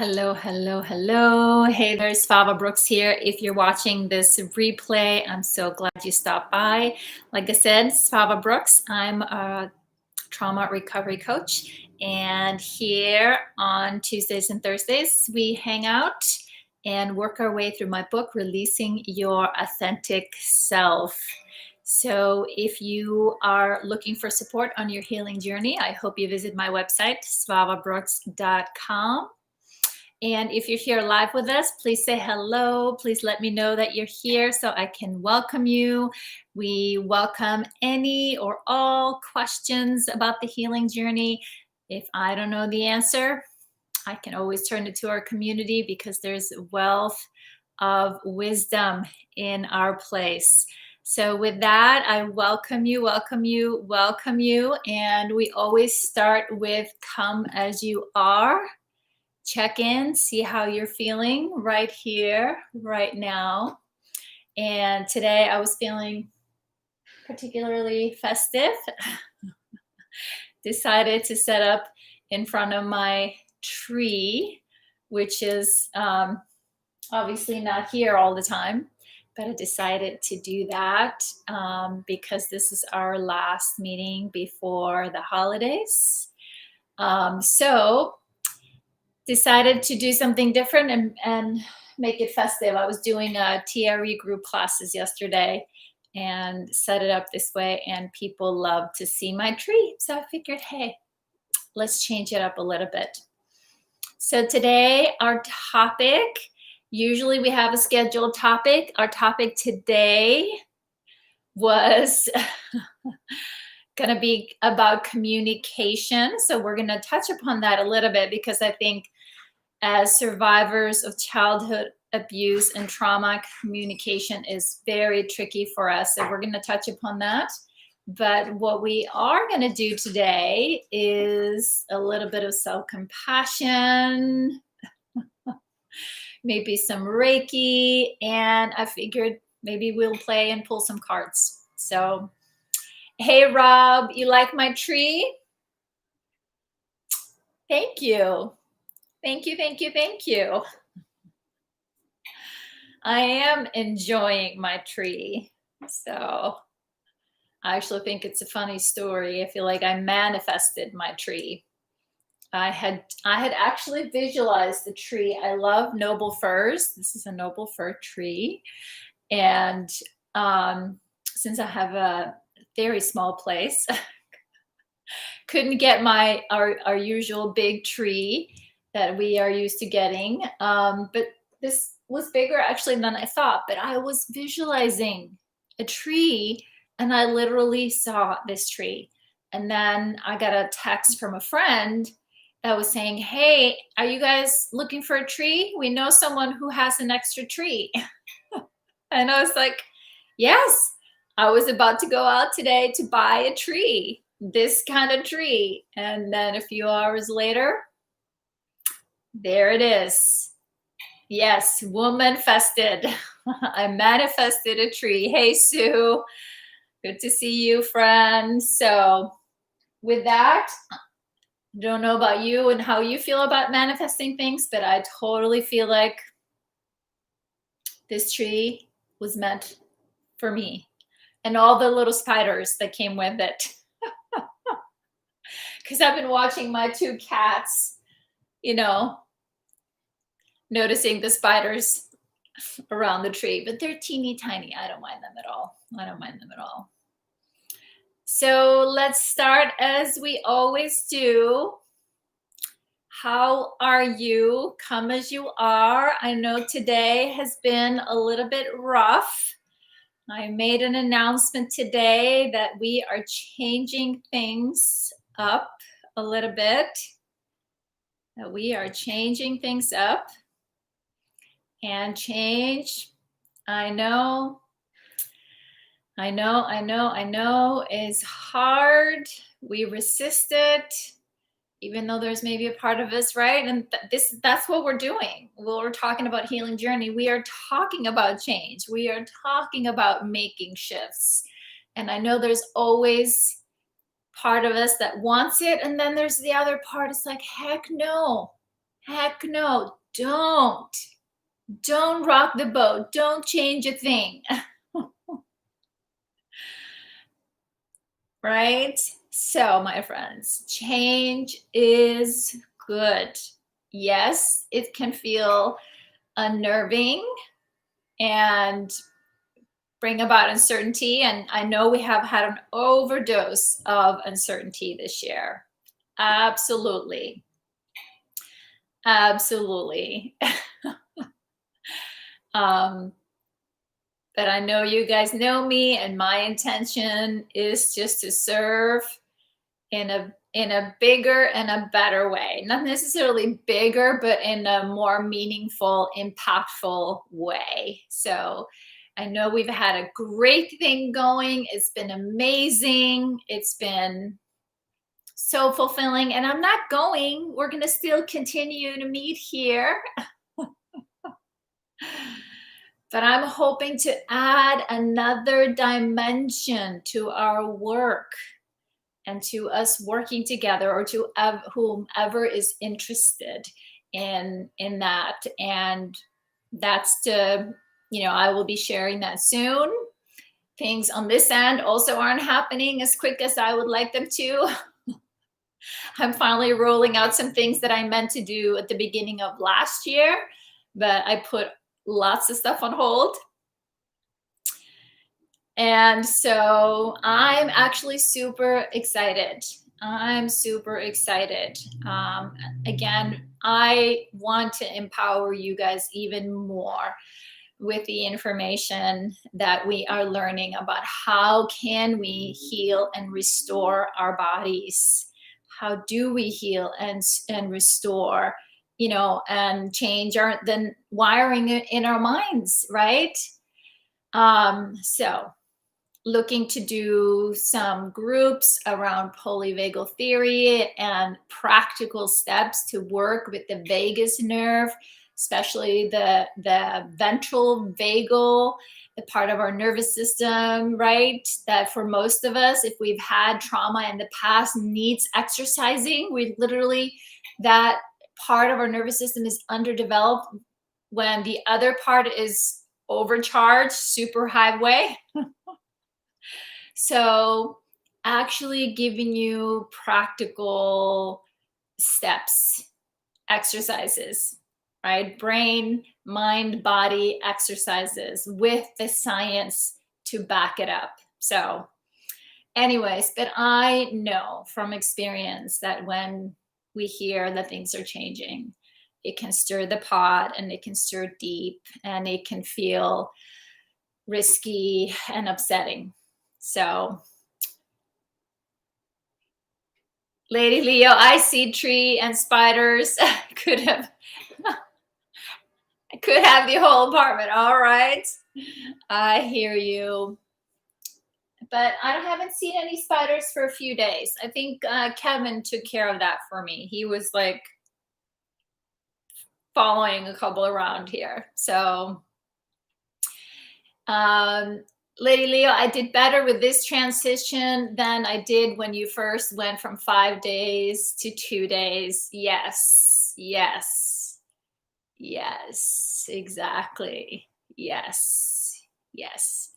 Hello, hello, hello. Hey there, Svava Brooks here. If you're watching this replay, I'm so glad you stopped by. Like I said, Svava Brooks. I'm a trauma recovery coach. And here on Tuesdays and Thursdays, we hang out and work our way through my book, Releasing Your Authentic Self. So if you are looking for support on your healing journey, I hope you visit my website, svavabrooks.com. And if you're here live with us, please say hello. Please let me know that you're here so I can welcome you. We welcome any or all questions about the healing journey. If I don't know the answer, I can always turn it to our community because there's a wealth of wisdom in our place. So with that, I welcome you, welcome you, welcome you. And we always start with come as you are. Check in, see how you're feeling right here, right now. And today I was feeling particularly festive. Decided to set up in front of my tree, which is obviously not here all the time, but I decided to do that because this is our last meeting before the holidays. So decided to do something different and make it festive. I was doing a TRE group classes yesterday and set it up this way, and people love to see my tree. So I figured, hey, let's change it up a little bit. So today our topic, usually we have a scheduled topic. Our topic today was going to be about communication. So we're going to touch upon that a little bit because I think as survivors of childhood abuse and trauma, communication is very tricky for us. So we're going to touch upon that. But what we are going to do today is a little bit of self-compassion, maybe some Reiki, and I figured maybe we'll play and pull some cards. So, hey, Rob, you like my tree? Thank you. Thank you, thank you, thank you. I am enjoying my tree. So I actually think it's a funny story. I feel like I manifested my tree. I had actually visualized the tree. I love noble firs. This is a noble fir tree. And since I have a very small place, couldn't get our usual big tree that we are used to getting. But this was bigger actually than I thought. But I was visualizing a tree and I literally saw this tree. And then I got a text from a friend that was saying, hey, are you guys looking for a tree? We know someone who has an extra tree. And I was like, yes, I was about to go out today to buy a tree, this kind of tree. And then a few hours later, there it is. Yes, woman-fested. I manifested a tree. Hey, Sue. Good to see you, friend. So with that, I don't know about you and how you feel about manifesting things, but I totally feel like this tree was meant for me and all the little spiders that came with it. Because I've been watching my two cats, noticing the spiders around the tree, but they're teeny tiny. I don't mind them at all. I don't mind them at all. So let's start as we always do. How are you? Come as you are. I know today has been a little bit rough. I made an announcement today that we are changing things up a little bit. That we are changing things up. And change, I know is hard. We resist it, even though there's maybe a part of us, right? And that's what we're doing. When we're talking about healing journey, we are talking about change. We are talking about making shifts. And I know there's always part of us that wants it. And then there's the other part. It's like, heck no. Heck no, don't rock the boat, don't change a thing. Right? So, my friends, change is good. Yes, it can feel unnerving and bring about uncertainty. And I know we have had an overdose of uncertainty this year. Absolutely. Absolutely. um, but I know you guys know me, and my intention is just to serve in a bigger and a better way. Not necessarily bigger, but in a more meaningful, impactful way. So I know we've had a great thing going. It's been amazing. It's been so fulfilling. And I'm not going. We're going to still continue to meet here. But I'm hoping to add another dimension to our work and to us working together, or to whomever is interested in that. And that's to, I will be sharing that soon. Things on this end also aren't happening as quick as I would like them to. I'm finally rolling out some things that I meant to do at the beginning of last year, but I put lots of stuff on hold. And so I'm actually super excited. I'm super excited. Again, I want to empower you guys even more with the information that we are learning about how can we heal and restore our bodies. How do we heal and restore, and change our then wiring in our minds, right? So looking to do some groups around polyvagal theory and practical steps to work with the vagus nerve, especially the ventral vagal, the part of our nervous system, right? That for most of us, if we've had trauma in the past, needs exercising. We literally, that part of our nervous system is underdeveloped when the other part is overcharged, super highway. So, actually giving you practical steps, exercises, right? Brain, mind, body exercises with the science to back it up. So, anyways, but I know from experience that when we hear that things are changing, it can stir the pot, and it can stir deep, and it can feel risky and upsetting. So, Lady Leo, I see tree and spiders. could have could have the whole apartment. All right. I hear you. But I haven't seen any spiders for a few days. I think Kevin took care of that for me. He was like following a couple around here. So, Lady Leo, I did better with this transition than I did when you first went from 5 days to 2 days. Yes, yes, yes, exactly. Yes, yes.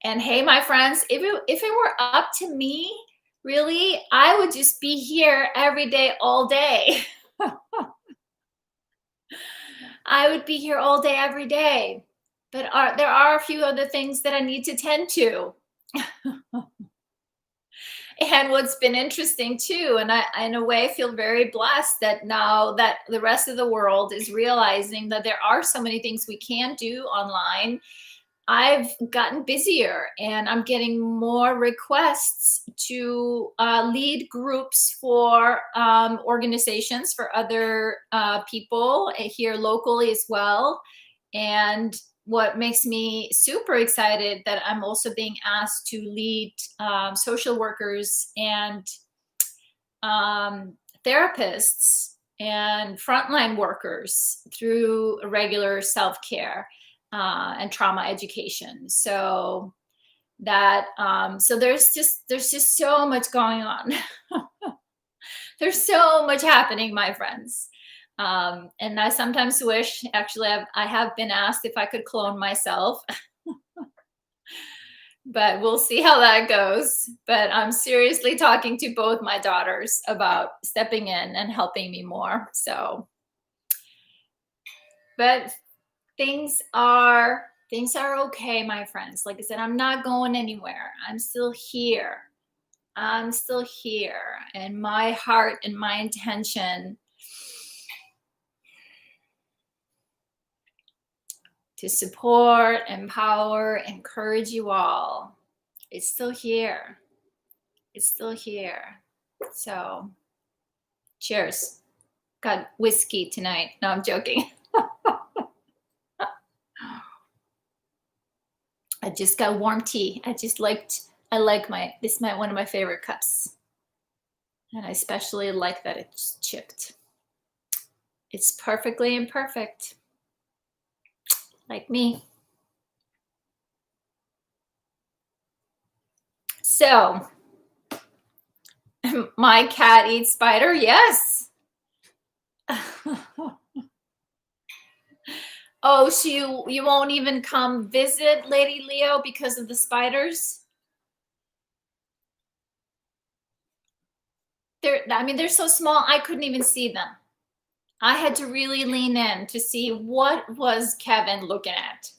And hey, my friends, if it were up to me, really, I would just be here every day, all day. I would be here all day, every day. But there are a few other things that I need to tend to. And what's been interesting too, and I, in a way, feel very blessed that now that the rest of the world is realizing that there are so many things we can do online, I've gotten busier, and I'm getting more requests to lead groups for organizations, for other people here locally as well. And what makes me super excited that I'm also being asked to lead social workers and therapists and frontline workers through regular self-care and trauma education. So that so there's just so much going on. There's so much happening, my friends. And I sometimes wish, actually, I have been asked if I could clone myself, but we'll see how that goes. But I'm seriously talking to both my daughters about stepping in and helping me more. So, but things are okay, my friends. Like I said, I'm not going anywhere. I'm still here. I'm still here. And my heart and my intention to support, empower, encourage you all, it's still here. It's still here. So, cheers. Got whiskey tonight. No, I'm joking. I just got warm tea. I like one of my favorite cups. And I especially like that it's chipped. It's perfectly imperfect. Like me. So, my cat eats spider? Yes. Oh, so you won't even come visit Lady Leo because of the spiders? They're so small I couldn't even see them. I had to really lean in to see what was Kevin looking at.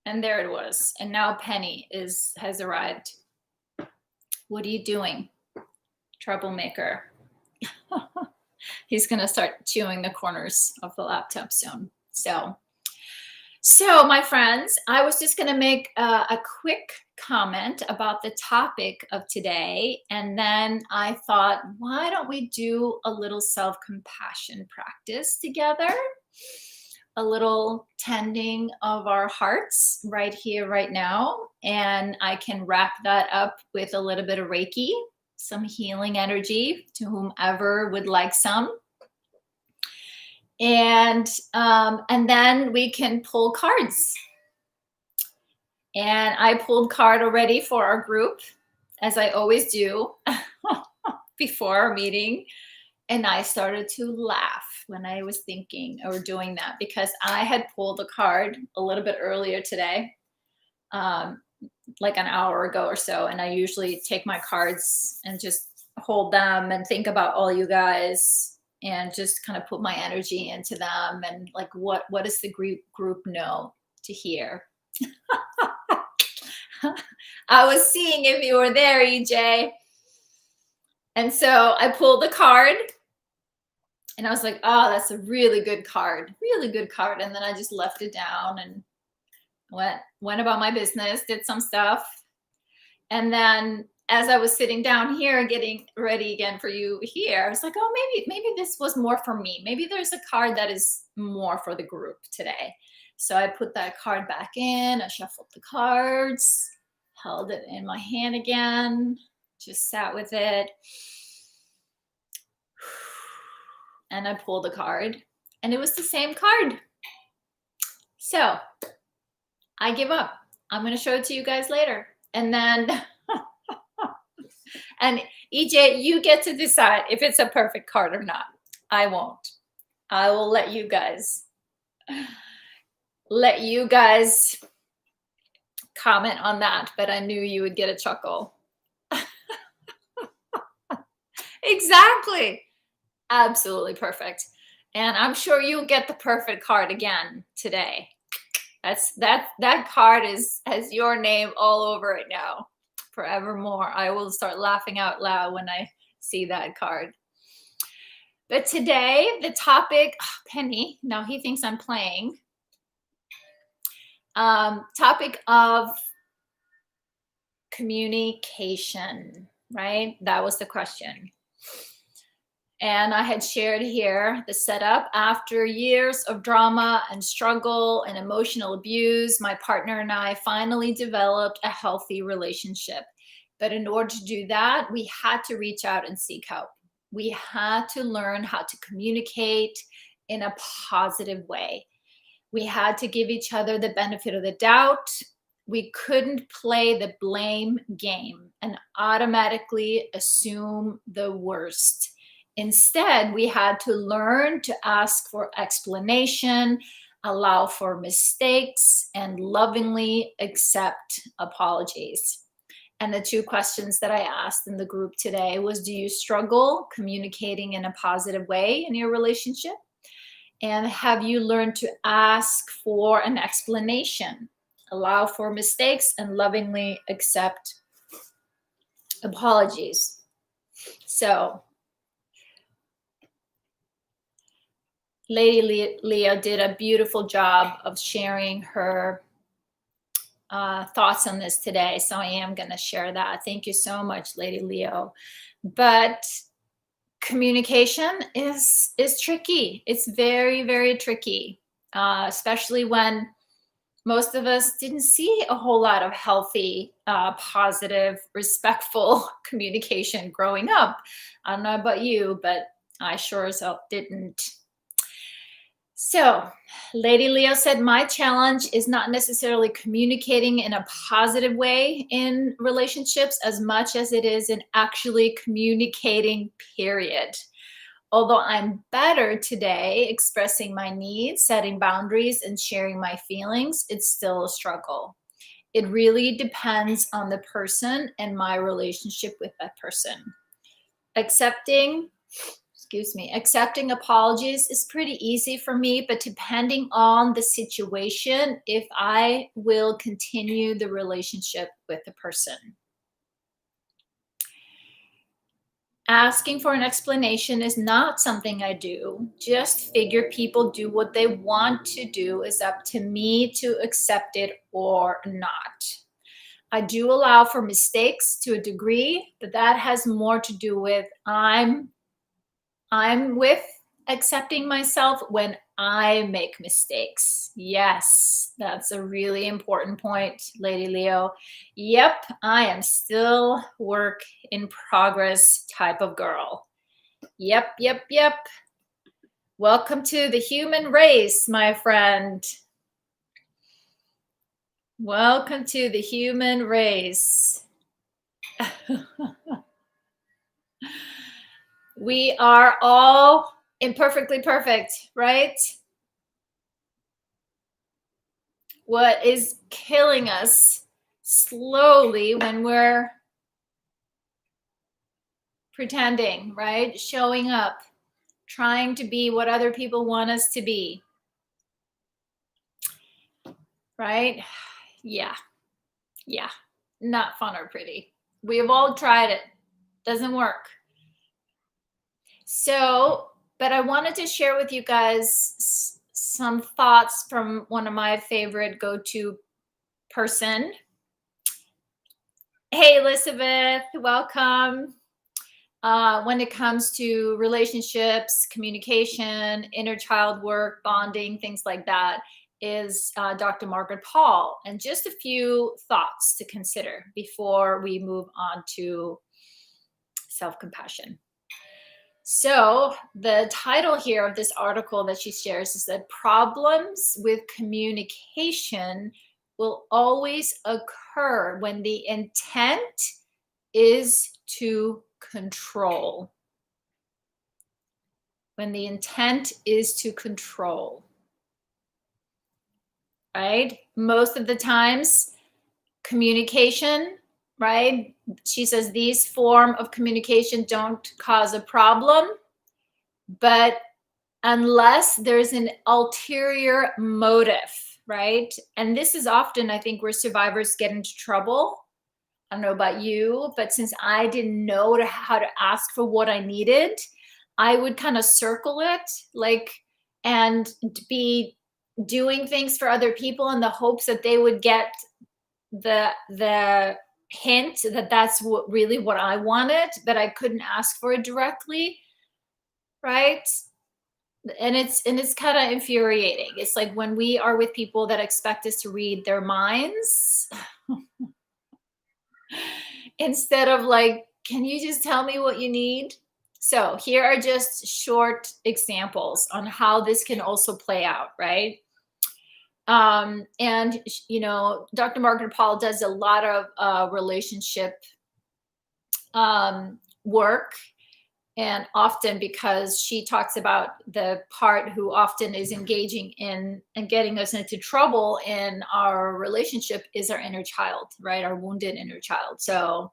And there it was. And now Penny has arrived. What are you doing? Troublemaker. He's going to start chewing the corners of the laptop soon. So my friends, I was just going to make a quick comment about the topic of today. And then I thought, why don't we do a little self-compassion practice together? A little tending of our hearts right here, right now. And I can wrap that up with a little bit of Reiki, some healing energy to whomever would like some. And then we can pull cards. And I pulled card already for our group, as I always do before our meeting. And I started to laugh when I was thinking or doing that, because I had pulled a card a little bit earlier today, like an hour ago or so. And I usually take my cards and just hold them and think about all you guys and just kind of put my energy into them. And like, what does the group know to hear? I was seeing if you were there, EJ. And so I pulled the card and I was like, oh, that's a really good card. And then I just left it down and went about my business, did some stuff. And then as I was sitting down here getting ready again for you here, I was like, oh, maybe this was more for me. Maybe there's a card that is more for the group today. So I put that card back in, I shuffled the cards, held it in my hand again, just sat with it. And I pulled the card and it was the same card. So I give up. I'm going to show it to you guys later. And then, and EJ, you get to decide if it's a perfect card or not. I won't. I will let you guys comment on that, but I knew you would get a chuckle. Exactly. Absolutely perfect. And I'm sure you'll get the perfect card again today. That card has your name all over it now. Forevermore. I will start laughing out loud when I see that card. But today, the topic, Penny, now he thinks I'm playing. Topic of communication, right? That was the question. And I had shared here the setup. After years of drama and struggle and emotional abuse, my partner and I finally developed a healthy relationship. But in order to do that, we had to reach out and seek help. We had to learn how to communicate in a positive way. We had to give each other the benefit of the doubt. We couldn't play the blame game and automatically assume the worst. Instead, we had to learn to ask for explanation, allow for mistakes, and lovingly accept apologies. And the two questions that I asked in the group today was, do you struggle communicating in a positive way in your relationship? And have you learned to ask for an explanation, allow for mistakes, and lovingly accept apologies? So, Lady Leo did a beautiful job of sharing her thoughts on this today. So I am going to share that. Thank you so much, Lady Leo. But communication is tricky. It's very, very tricky, especially when most of us didn't see a whole lot of healthy, positive, respectful communication growing up. I don't know about you, but I sure as hell didn't. So, Lady Leo said, my challenge is not necessarily communicating in a positive way in relationships as much as it is in actually communicating, period. Although I'm better today expressing my needs, setting boundaries, and sharing my feelings, it's still a struggle. It really depends on the person and my relationship with that person. Accepting apologies is pretty easy for me, but depending on the situation, if I will continue the relationship with the person. Asking for an explanation is not something I do. Just figure people do what they want to do. Is up to me to accept it or not. I do allow for mistakes to a degree, but that has more to do with I'm with accepting myself when I make mistakes. Yes, that's a really important point, Lady Leo. Yep, I am still work in progress type of girl. Yep. Welcome to the human race, my friend. Welcome to the human race. We are all imperfectly perfect, right? What is killing us slowly when we're pretending, right? Showing up, trying to be what other people want us to be, right? Yeah. Not fun or pretty. We have all tried it. Doesn't work. So, but I wanted to share with you guys some thoughts from one of my favorite go-to person. Hey, Elizabeth, welcome. When it comes to relationships, communication, inner child work, bonding, things like that, is Dr. Margaret Paul. And just a few thoughts to consider before we move on to self-compassion. So the title here of this article that she shares is that problems with communication will always occur when the intent is to control. When the intent is to control, right? Most of the times, communication, right? She says these form of communication don't cause a problem, but unless there's an ulterior motive, right? And this is often, I think, where survivors get into trouble. I don't know about you, but since I didn't know how to ask for what I needed, I would kind of circle it, like, and be doing things for other people in the hopes that they would get the hint that that's really what I wanted, but I couldn't ask for it directly, right? And it's kind of infuriating. It's like when we are with people that expect us to read their minds instead of like, can you just tell me what you need? So here are just short examples on how this can also play out, right? And you know, Dr. Margaret Paul does a lot of relationship work, And often because she talks about the part who often is engaging in and getting us into trouble in our relationship is our inner child, right? Our wounded inner child. So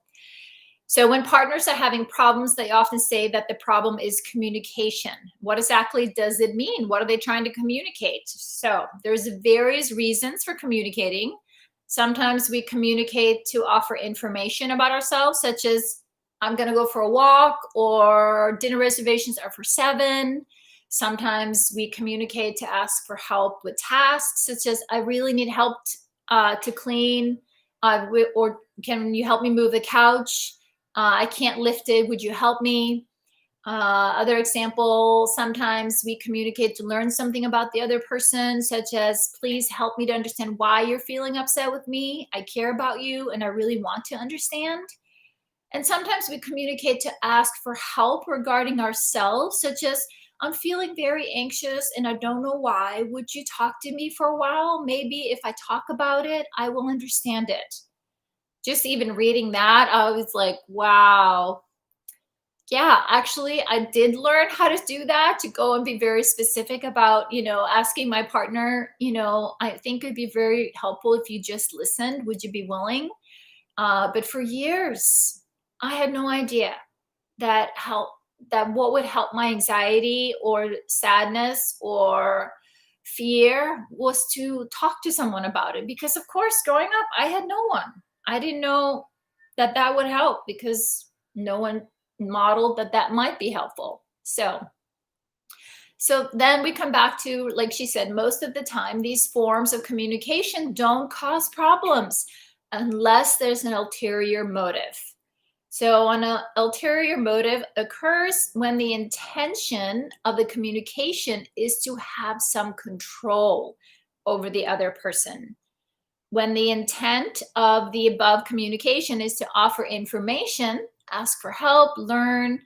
when partners are having problems, they often say that the problem is communication. What exactly does it mean? What are they trying to communicate? So there's various reasons for communicating. Sometimes we communicate to offer information about ourselves, such as I'm going to go for a walk, or dinner reservations are for 7. Sometimes we communicate to ask for help with tasks, such as I really need help to clean, or can you help me move the couch? I can't lift it. Would you help me? Other example, sometimes we communicate to learn something about the other person, such as, please help me to understand why you're feeling upset with me. I care about you and I really want to understand. And sometimes we communicate to ask for help regarding ourselves, such as, I'm feeling very anxious and I don't know why. Would you talk to me for a while? Maybe if I talk about it, I will understand it. Just even reading that, I was like, wow. Yeah, actually, I did learn how to do that, to go and be very specific about, asking my partner, I think it'd be very helpful if you just listened. Would you be willing? But for years, I had no idea that what would help my anxiety or sadness or fear was to talk to someone about it. Because of course, growing up, I had no one. I didn't know that would help because no one modeled that might be helpful. So then we come back to, like she said, most of the time, these forms of communication don't cause problems unless there's an ulterior motive. So an ulterior motive occurs when the intention of the communication is to have some control over the other person. When the intent of the above communication is to offer information, ask for help, learn,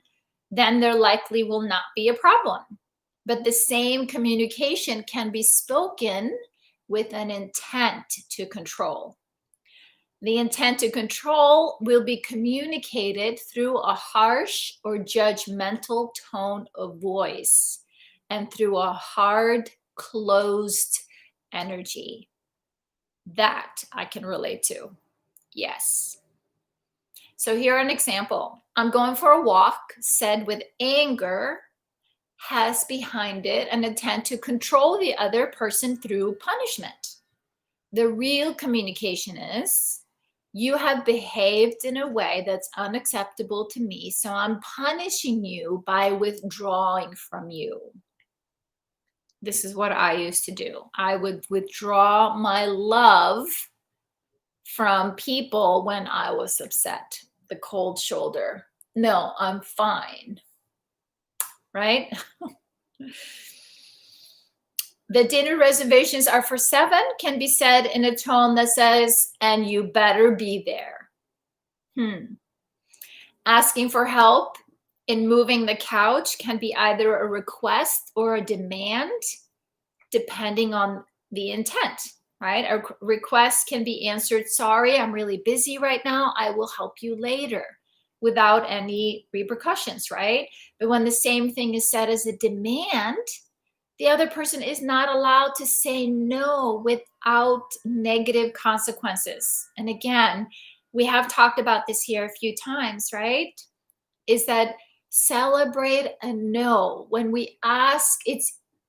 then there likely will not be a problem. But the same communication can be spoken with an intent to control. The intent to control will be communicated through a harsh or judgmental tone of voice and through a hard, closed energy. That I can relate to. Yes. So here an example. I'm going for a walk, said with anger, has behind it an intent to control the other person through punishment. The real communication is, you have behaved in a way that's unacceptable to me, so I'm punishing you by withdrawing from you. This is what I used to do. I would withdraw my love from people when I was upset. The cold shoulder. No, I'm fine. Right? The dinner reservations are for 7 can be said in a tone that says, and you better be there. Asking for help in moving the couch can be either a request or a demand, depending on the intent, right? A request can be answered, sorry, I'm really busy right now. I will help you later, without any repercussions, right? But when the same thing is said as a demand, the other person is not allowed to say no without negative consequences. And again, we have talked about this here a few times, right? Is that celebrate a no. When we ask,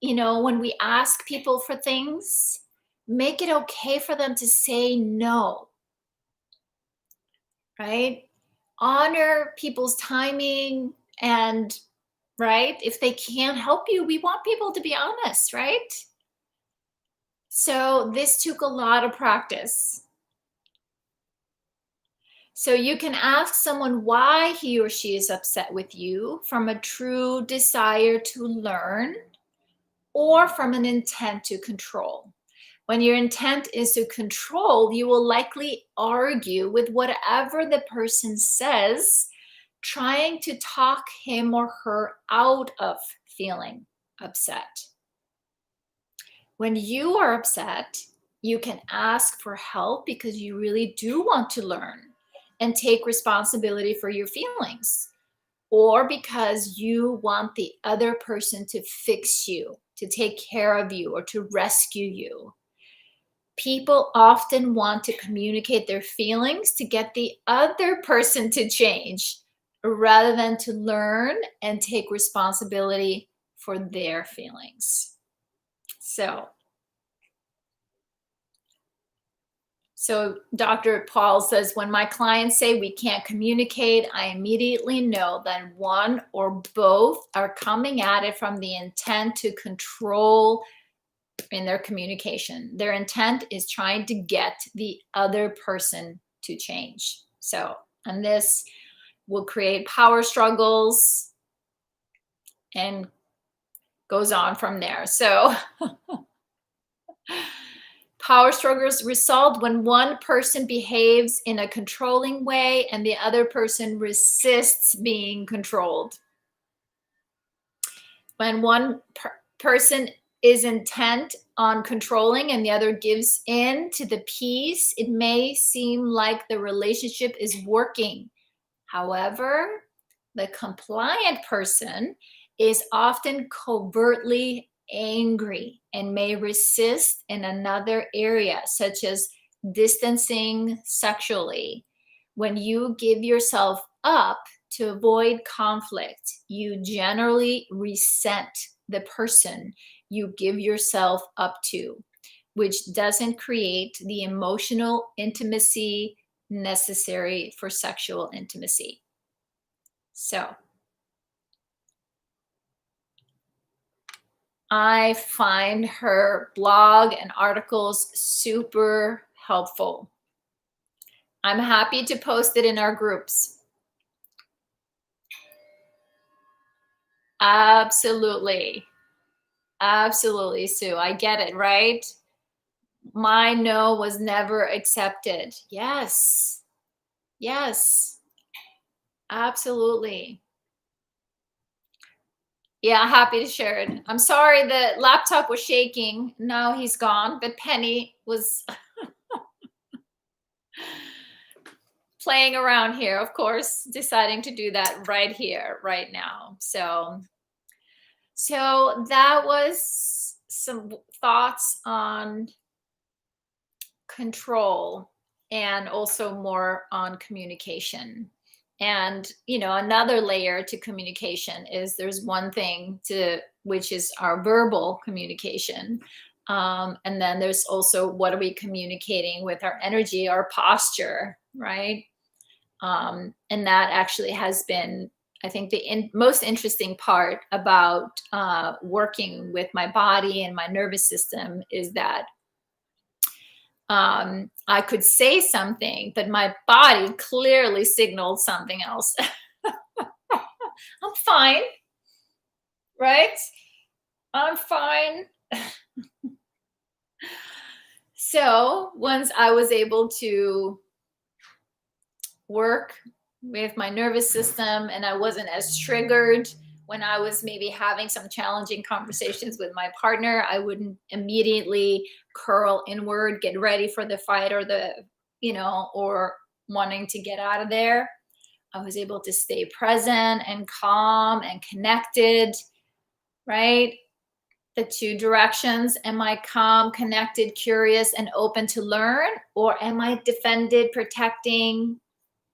when we ask people for things, make it okay for them to say no, right? Honor people's timing, and right, if they can't help you, we want people to be honest, right? So this took a lot of practice. So you can ask someone why he or she is upset with you from a true desire to learn or from an intent to control. When your intent is to control, you will likely argue with whatever the person says, trying to talk him or her out of feeling upset. When you are upset, you can ask for help because you really do want to learn and take responsibility for your feelings. or because you want the other person to fix you, to take care of you, or to rescue you. People often want to communicate their feelings to get the other person to change rather than to learn and take responsibility for their feelings. So Dr. Paul says, when my clients say we can't communicate, I immediately know that one or both are coming at it from the intent to control in their communication. Their intent is trying to get the other person to change. And this will create power struggles and goes on from there. So power struggles result when one person behaves in a controlling way and the other person resists being controlled. When one person is intent on controlling and the other gives in to the peace, it may seem like the relationship is working. However, the compliant person is often covertly angry and may resist in another area, such as distancing sexually. When you give yourself up to avoid conflict, you generally resent the person you give yourself up to, which doesn't create the emotional intimacy necessary for sexual intimacy. So I find her blog and articles super helpful. I'm happy to post it in our groups. Absolutely. Absolutely, Sue. I get it, right? My no was never accepted. Yes. Yes. Absolutely. Yeah, happy to share it. I'm sorry the laptop was shaking. Now he's gone, but Penny was playing around here, of course, deciding to do that right here, right now. So that was some thoughts on control and also more on communication. And another layer to communication is there's one thing to which is our verbal communication, and then there's also what are we communicating with our energy, our posture, right? And that actually has been, I think, the most interesting part about working with my body and my nervous system is that I could say something, but my body clearly signaled something else. I'm fine, right? I'm fine. So once I was able to work with my nervous system and I wasn't as triggered when I was maybe having some challenging conversations with my partner, I wouldn't immediately curl inward, get ready for the fight or or wanting to get out of there. I was able to stay present and calm and connected, right? The two directions. Am I calm, connected, curious, and open to learn? Or am I defended, protecting,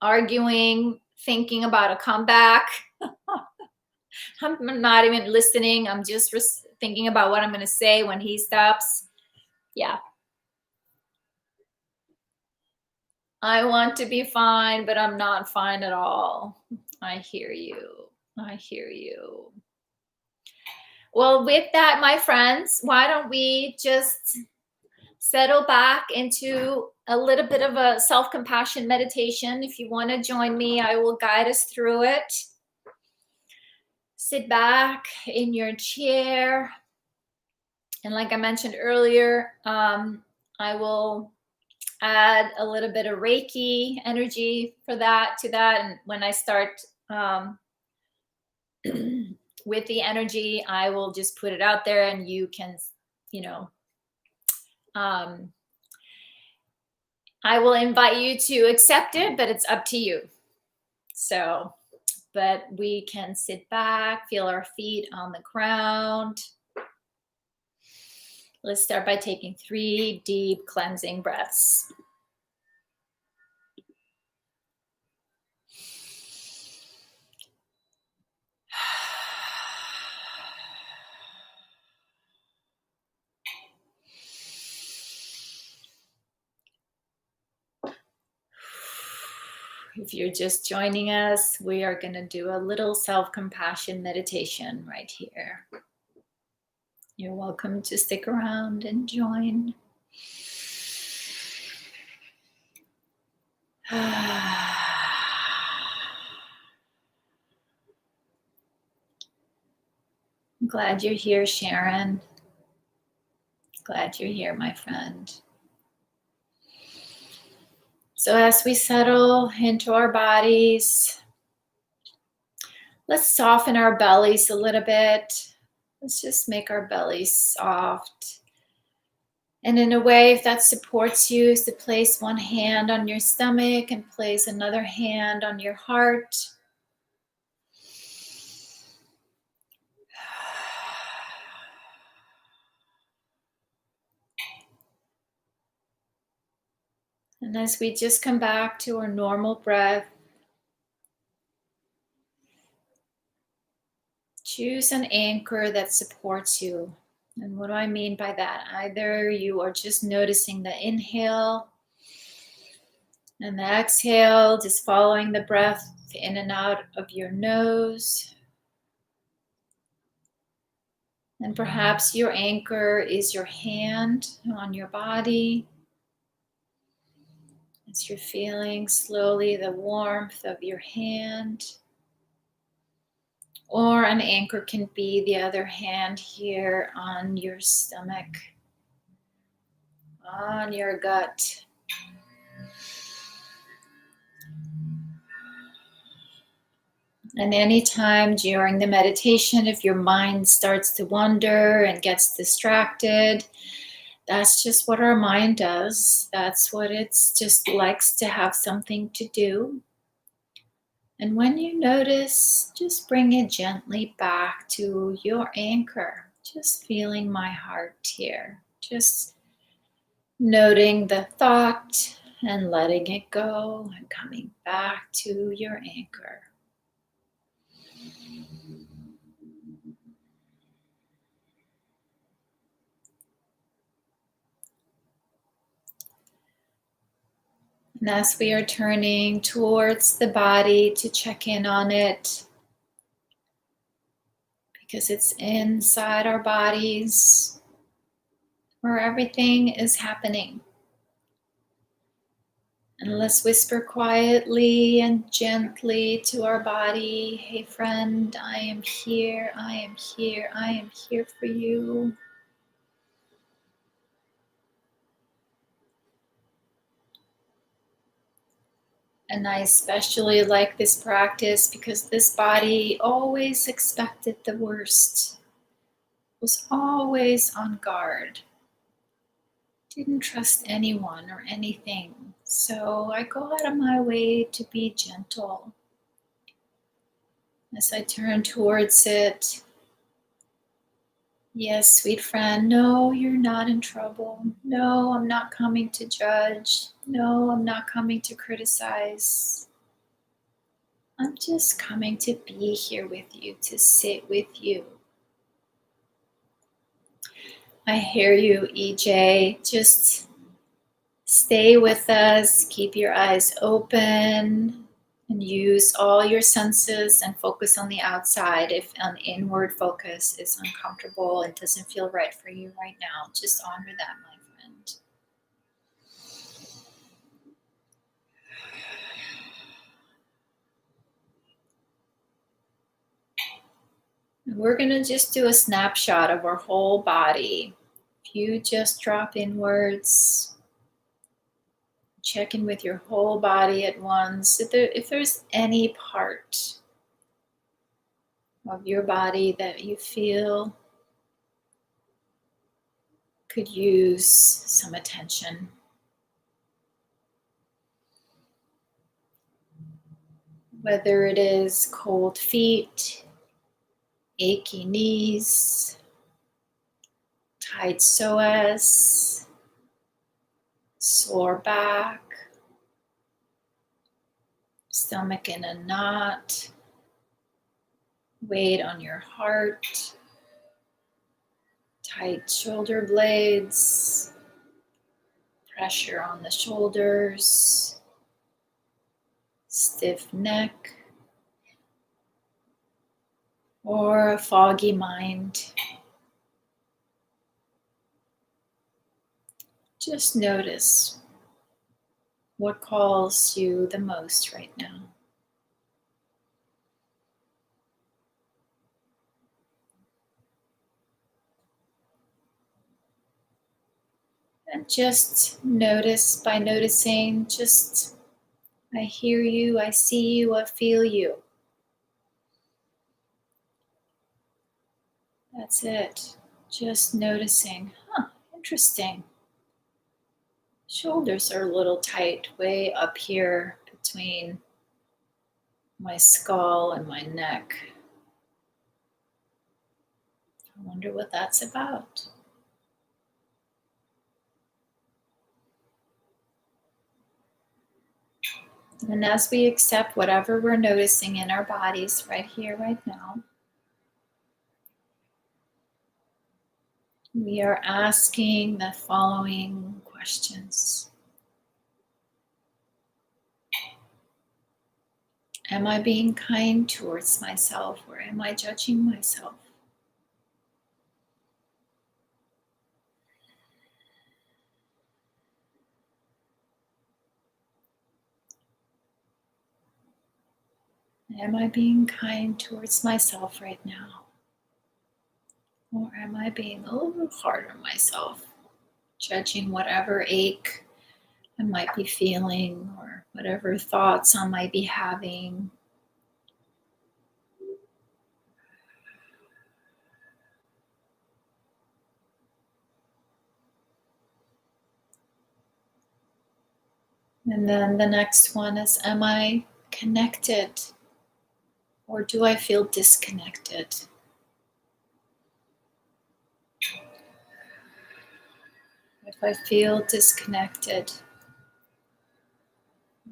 arguing, thinking about a comeback? I'm not even listening. I'm just thinking about what I'm going to say when he stops. Yeah. I want to be fine, but I'm not fine at all. I hear you. I hear you. Well, with that, my friends, why don't we just settle back into a little bit of a self-compassion meditation. If you want to join me, I will guide us through it. Sit back in your chair. And like I mentioned earlier, I will add a little bit of Reiki energy to that. And when I start with the energy, I will just put it out there and you can, I will invite you to accept it, but it's up to you. So but we can sit back, feel our feet on the ground. Let's start by taking 3 deep cleansing breaths. If you're just joining us, we are going to do a little self-compassion meditation right here. You're welcome to stick around and join. I'm glad you're here, Sharon. Glad you're here, my friend. So as we settle into our bodies, let's soften our bellies a little bit. Let's just make our bellies soft. And in a way, if that supports you, is to place one hand on your stomach and place another hand on your heart. And as we just come back to our normal breath, choose an anchor that supports you. And what do I mean by that? Either you are just noticing the inhale and the exhale, just following the breath in and out of your nose. And perhaps your anchor is your hand on your body. As you're feeling slowly the warmth of your hand. Or an anchor can be the other hand here on your stomach, on your gut. And anytime during the meditation, if your mind starts to wander and gets distracted, that's just what our mind does. That's what it's just likes to have something to do. And when you notice, just bring it gently back to your anchor. Just feeling my heart here. Just noting the thought and letting it go and coming back to your anchor. And as we are turning towards the body to check in on it, because it's inside our bodies where everything is happening. And let's whisper quietly and gently to our body, hey friend, I am here, I am here, I am here for you. And I especially like this practice because this body always expected the worst, was always on guard, didn't trust anyone or anything. So I go out of my way to be gentle. As I turn towards it, yes, sweet friend, no, you're not in trouble. No, I'm not coming to judge. No, I'm not coming to criticize. I'm just coming to be here with you, to sit with you. I hear you, EJ. Just stay with us, keep your eyes open, and use all your senses and focus on the outside. If an inward focus is uncomfortable and doesn't feel right for you right now, just honor that, my friend. We're going to just do a snapshot of our whole body. If you just drop inwards, check in with your whole body at once. If there's any part of your body that you feel could use some attention. Whether it is cold feet, achy knees, tight psoas, sore back, stomach in a knot, weight on your heart, tight shoulder blades, pressure on the shoulders, stiff neck, or a foggy mind. Just notice what calls you the most right now. And just notice, by noticing, just I hear you, I see you, I feel you. That's it. Just noticing. Interesting. Shoulders are a little tight, way up here between my skull and my neck. I wonder what that's about. And as we accept whatever we're noticing in our bodies right here, right now, we are asking the following questions. Am I being kind towards myself, or am I judging myself? Am I being kind towards myself right now? Or am I being a little hard on myself, judging whatever ache I might be feeling or whatever thoughts I might be having? And then the next one is, am I connected, or do I feel disconnected? If I feel disconnected,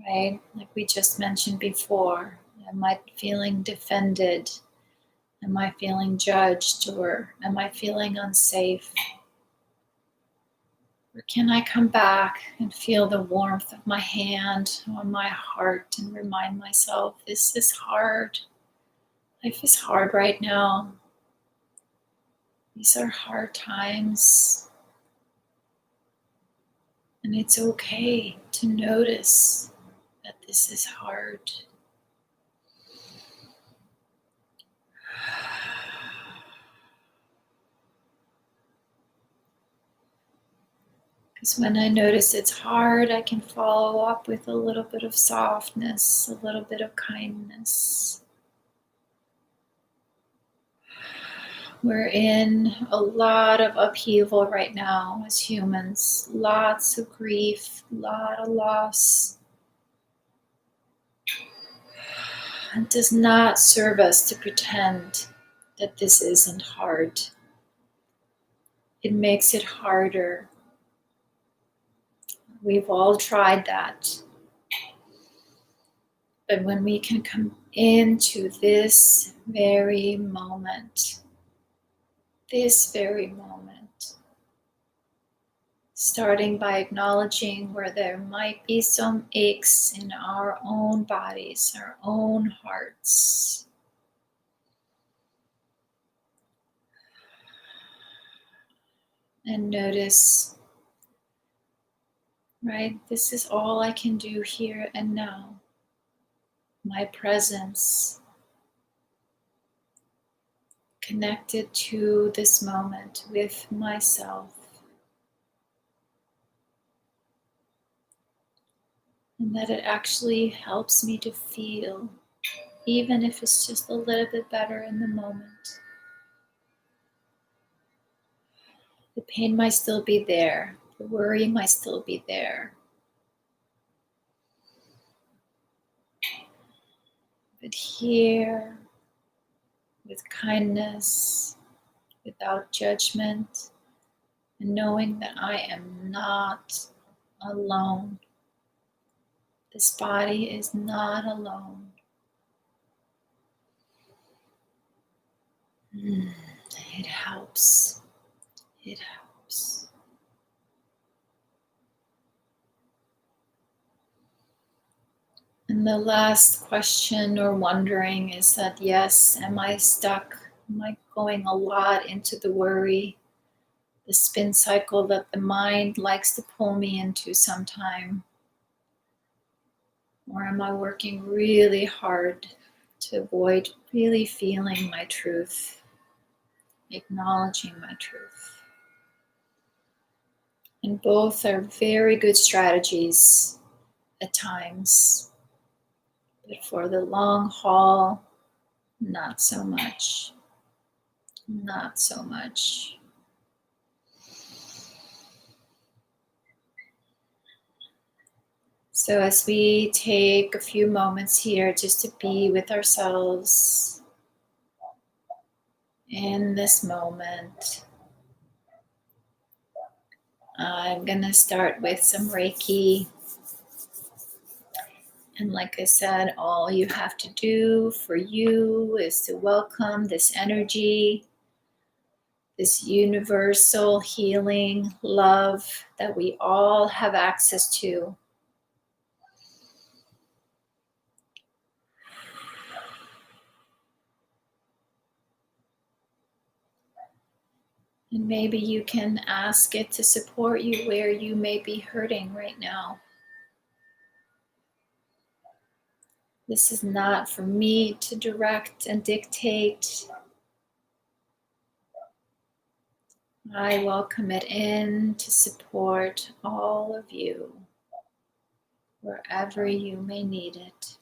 right, like we just mentioned before, am I feeling defended? Am I feeling judged, or am I feeling unsafe? Or can I come back and feel the warmth of my hand on my heart and remind myself, this is hard. Life is hard right now. These are hard times. And it's okay to notice that this is hard. Because when I notice it's hard, I can follow up with a little bit of softness, a little bit of kindness. We're in a lot of upheaval right now as humans. Lots of grief, a lot of loss. It does not serve us to pretend that this isn't hard. It makes it harder. We've all tried that. But when we can come into this very moment, starting by acknowledging where there might be some aches in our own bodies, our own hearts. And notice, right, this is all I can do here and now. My presence, connected to this moment with myself. And that it actually helps me to feel, even if it's just a little bit better in the moment. The pain might still be there, the worry might still be there. but here with kindness, without judgment, and knowing that I am not alone. This body is not alone. It helps. It helps. And the last question or wondering is that, yes, am I stuck? Am I going a lot into the worry, the spin cycle that the mind likes to pull me into sometime? Or am I working really hard to avoid really feeling my truth, acknowledging my truth? And both are very good strategies at times, but for the long haul, not so much. Not so much. So as we take a few moments here just to be with ourselves in this moment, I'm going to start with some Reiki. And like I said, all you have to do for you is to welcome this energy, this universal healing love that we all have access to. And maybe you can ask it to support you where you may be hurting right now. This is not for me to direct and dictate. I welcome it in to support all of you, wherever you may need it.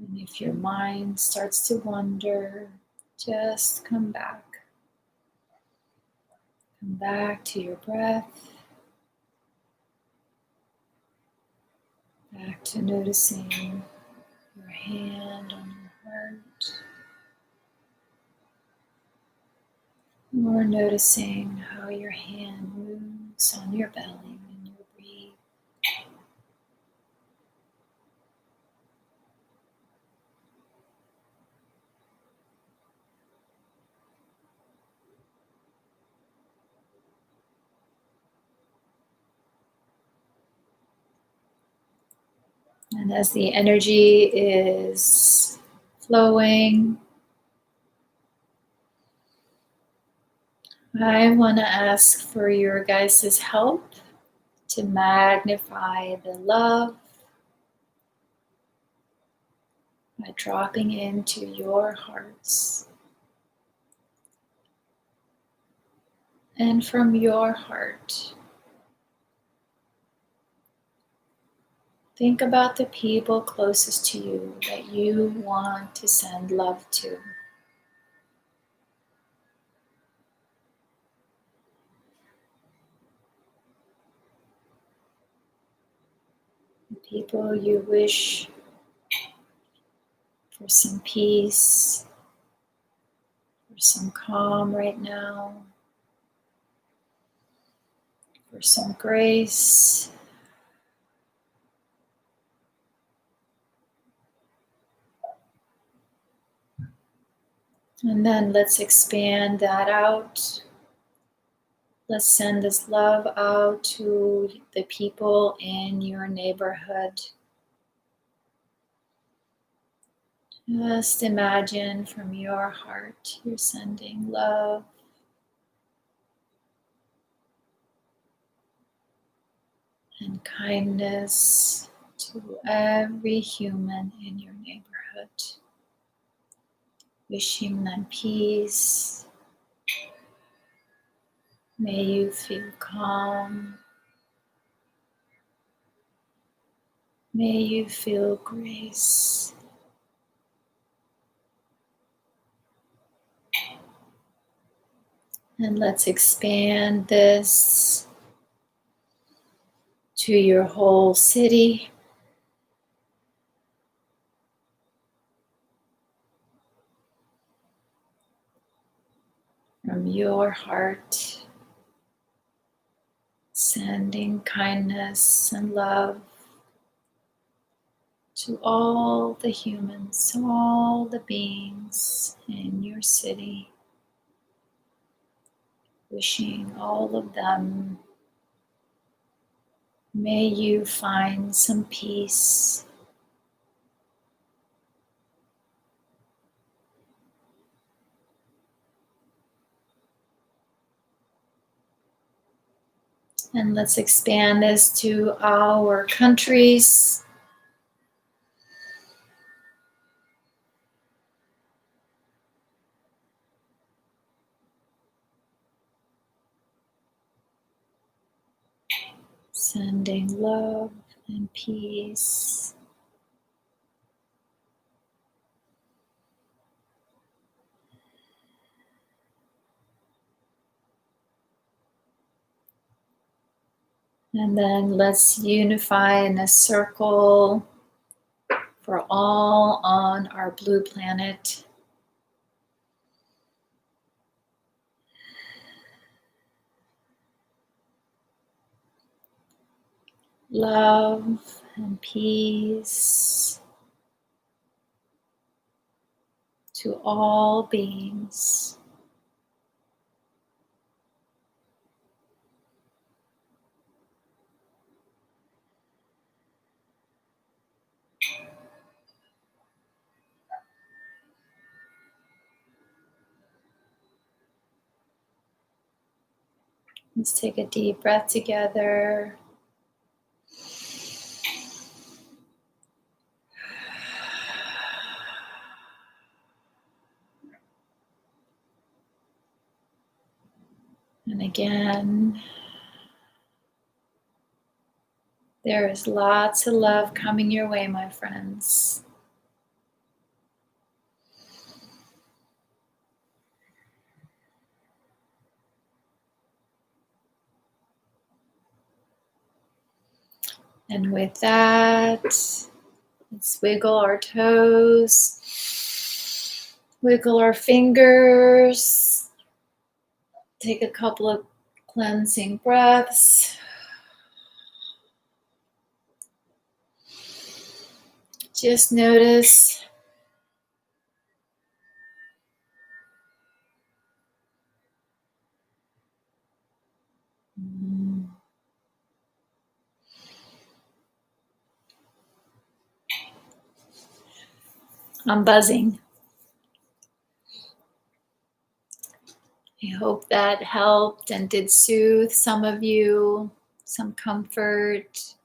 And if your mind starts to wander, just come back. Come back to your breath. Back to noticing your hand on your heart. Or noticing how your hand moves on your belly when you breathe. And as the energy is flowing, I want to ask for your guys' help to magnify the love by dropping into your hearts. And from your heart, Think about the people closest to you that you want to send love to. The people you wish for some peace, for some calm right now, for some grace. And then let's expand that out. Let's send this love out to the people in your neighborhood. Just imagine from your heart you're sending love and kindness to every human in your neighborhood. Wishing them peace. May you feel calm. May you feel grace. And let's expand this to your whole city. From your heart, sending kindness and love to all the humans, all the beings in your city. Wishing all of them, may you find some peace. And let's expand this to our countries. Sending love and peace. And then let's unify in a circle for all on our blue planet. Love and peace to all beings. Let's take a deep breath together. And again, there is lots of love coming your way, my friends. And with that, let's wiggle our toes, wiggle our fingers, take a couple of cleansing breaths. Just notice I'm buzzing. I hope that helped and did soothe some of you, some comfort.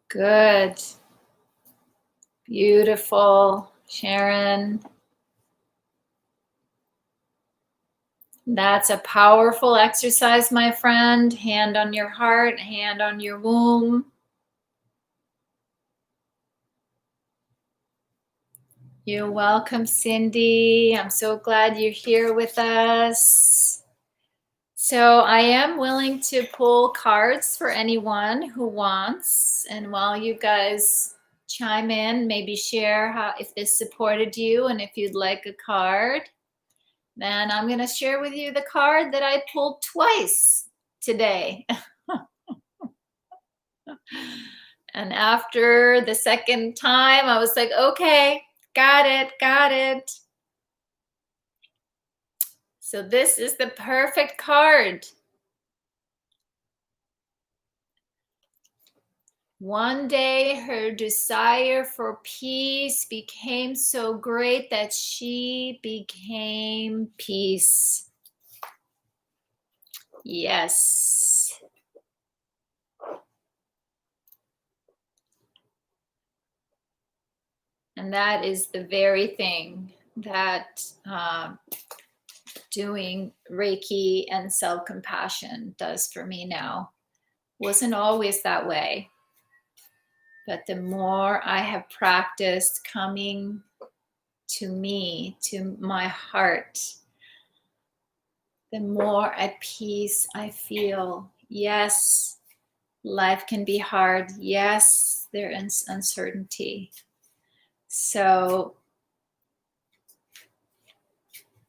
Good. Beautiful, Sharon. That's a powerful exercise, my friend. Hand on your heart, hand on your womb. You're welcome, Cindy. I'm so glad you're here with us. So I am willing to pull cards for anyone who wants. And while you guys chime in, maybe share how if this supported you and if you'd like a card, then I'm going to share with you the card that I pulled twice today. And after the second time, I was like, okay, got it, got it. So this is the perfect card. One day, her desire for peace became so great that she became peace. Yes. And that is the very thing that doing Reiki and self-compassion does for me now. Wasn't always that way. But the more I have practiced coming to me, to my heart, the more at peace I feel. Yes, life can be hard. Yes, there is uncertainty. So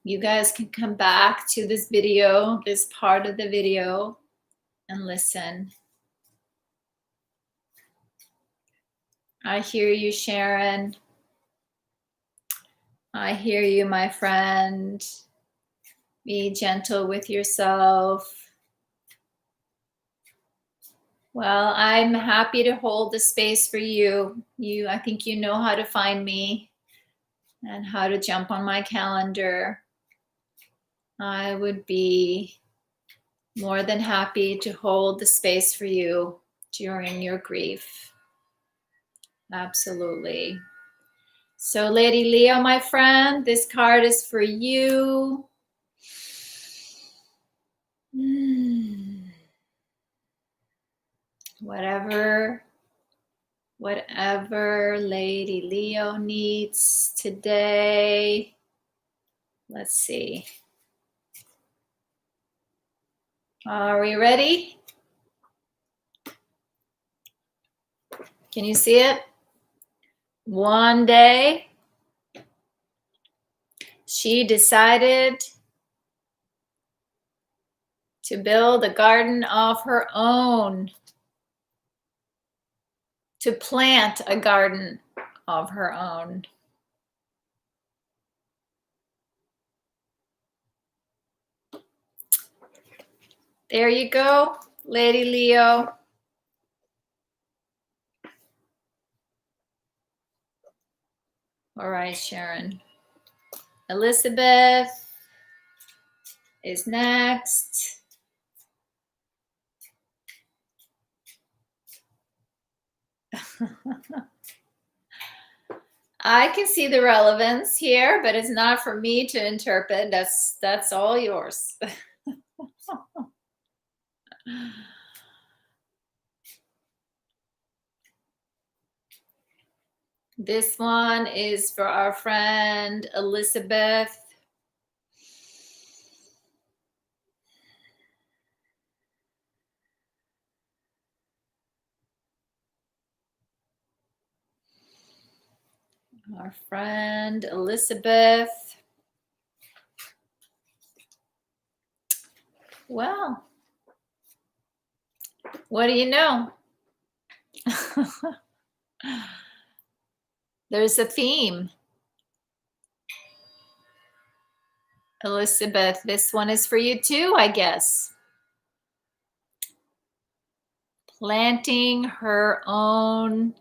you guys can come back to this video, this part of the video, and listen. I hear you, Sharon. I hear you, my friend. Be gentle with yourself. Well, I'm happy to hold the space for you. I think you know how to find me and how to jump on my calendar. I would be more than happy to hold the space for you during your grief. Absolutely. So, Lady Leo, my friend, this card is for you. Whatever Lady Leo needs today. Let's see. Are we ready? Can you see it? One day, she decided to build a garden of her own, to plant a garden of her own. There you go, Lady Leo. All right, Sharon. Elizabeth is next. I can see the relevance here, but it's not for me to interpret. That's all yours. This one is for our friend Elizabeth. Our friend Elizabeth. Well, what do you know? There's a theme. Elizabeth, this one is for you too, I guess. Planting her own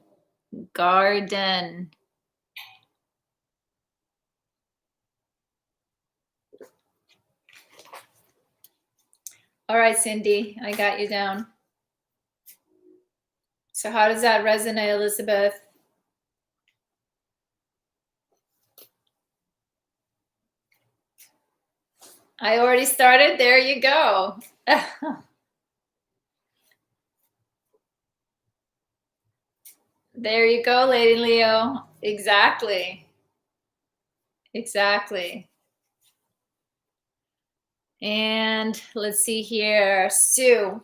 garden. All right, Cindy, I got you down. So how does that resonate, Elizabeth? I already started. There you go. There you go, Lady Leo. Exactly. Exactly. And let's see here. Sue.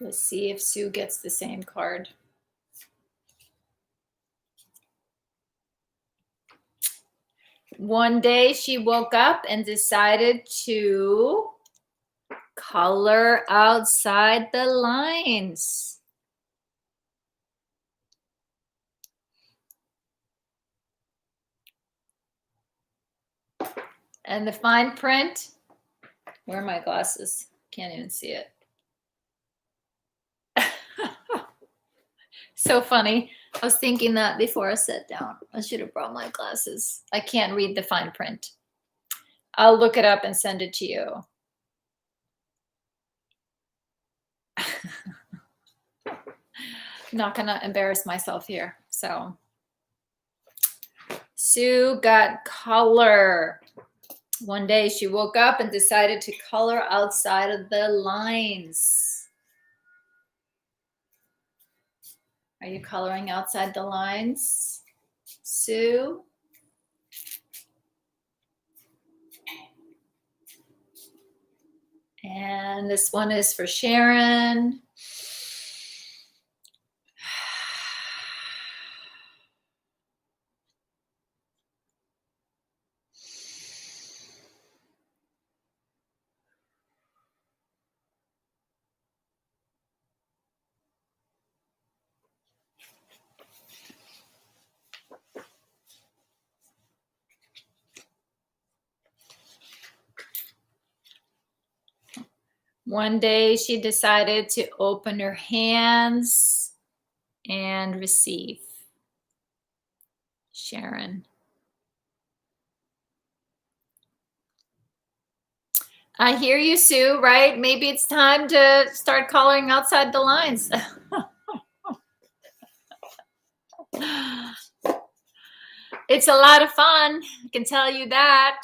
Let's see if Sue gets the same card. One day she woke up and decided to color outside the lines. And the fine print, where are my glasses? Can't even see it. So funny. I was thinking that before I sat down. I should have brought my glasses. I can't read the fine print. I'll look it up and send it to you. Not gonna embarrass myself here. So Sue got color. One day she woke up and decided to color outside of the lines. Are you coloring outside the lines, Sue? And this one is for Sharon. One day she decided to open her hands and receive. Sharon. I hear you, Sue, right? Maybe it's time to start coloring outside the lines. It's a lot of fun, I can tell you that.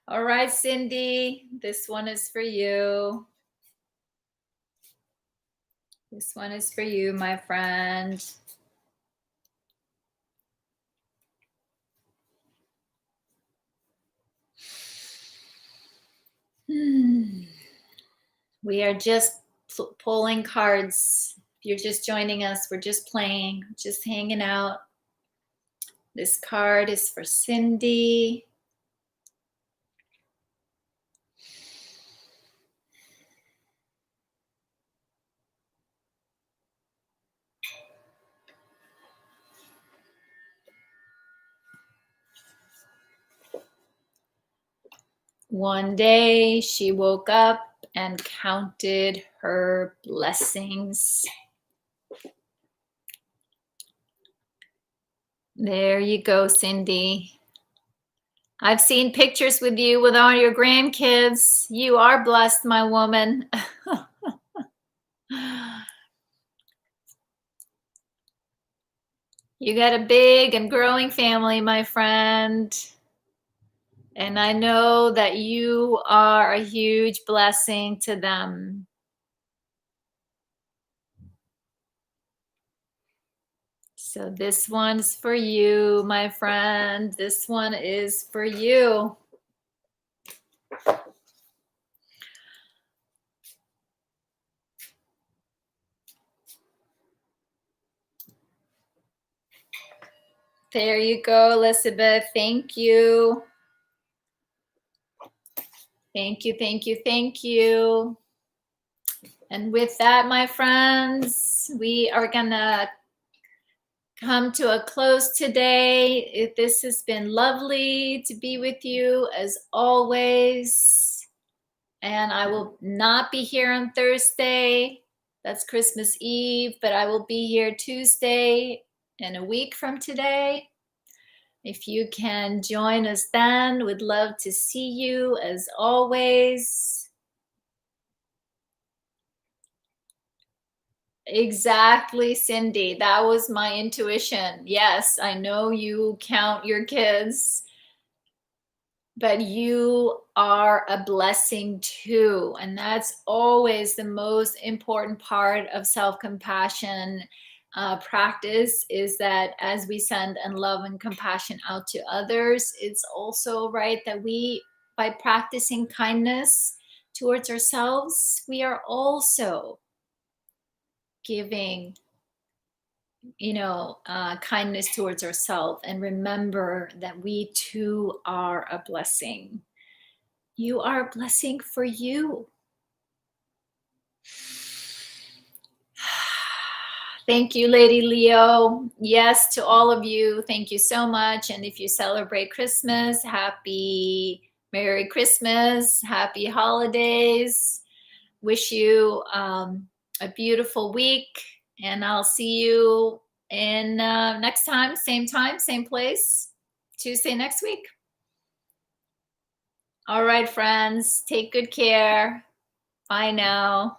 All right, Cindy, this one is for you. This one is for you, my friend. We are just pulling cards. If you're just joining us, we're just playing, just hanging out. This card is for Cindy. One day she woke up and counted her blessings. There you go, Cindy. I've seen pictures with you with all your grandkids. You are blessed, my woman. You got a big and growing family, my friend. And I know that you are a huge blessing to them. So this one's for you, my friend. This one is for you. There you go, Elizabeth. Thank you. Thank you, thank you, thank you. And with that, my friends, we are gonna come to a close today. This has been lovely to be with you as always. And I will not be here on Thursday. That's Christmas Eve, but I will be here Tuesday in a week from today. If you can join us then, we'd love to see you as always. Exactly, Cindy. That was my intuition. Yes, I know you count your kids, but you are a blessing too. And that's always the most important part of self-compassion practice, is that as we send and love and compassion out to others, it's also right that we, by practicing kindness towards ourselves, we are also giving, kindness towards ourselves. And remember that we too are a blessing. You are a blessing for you. Thank you, Lady Leo. Yes, to all of you, thank you so much. And if you celebrate Christmas, happy Merry Christmas, happy holidays. Wish you a beautiful week, and I'll see you in next time, same place, Tuesday next week. All right, friends, take good care. Bye now.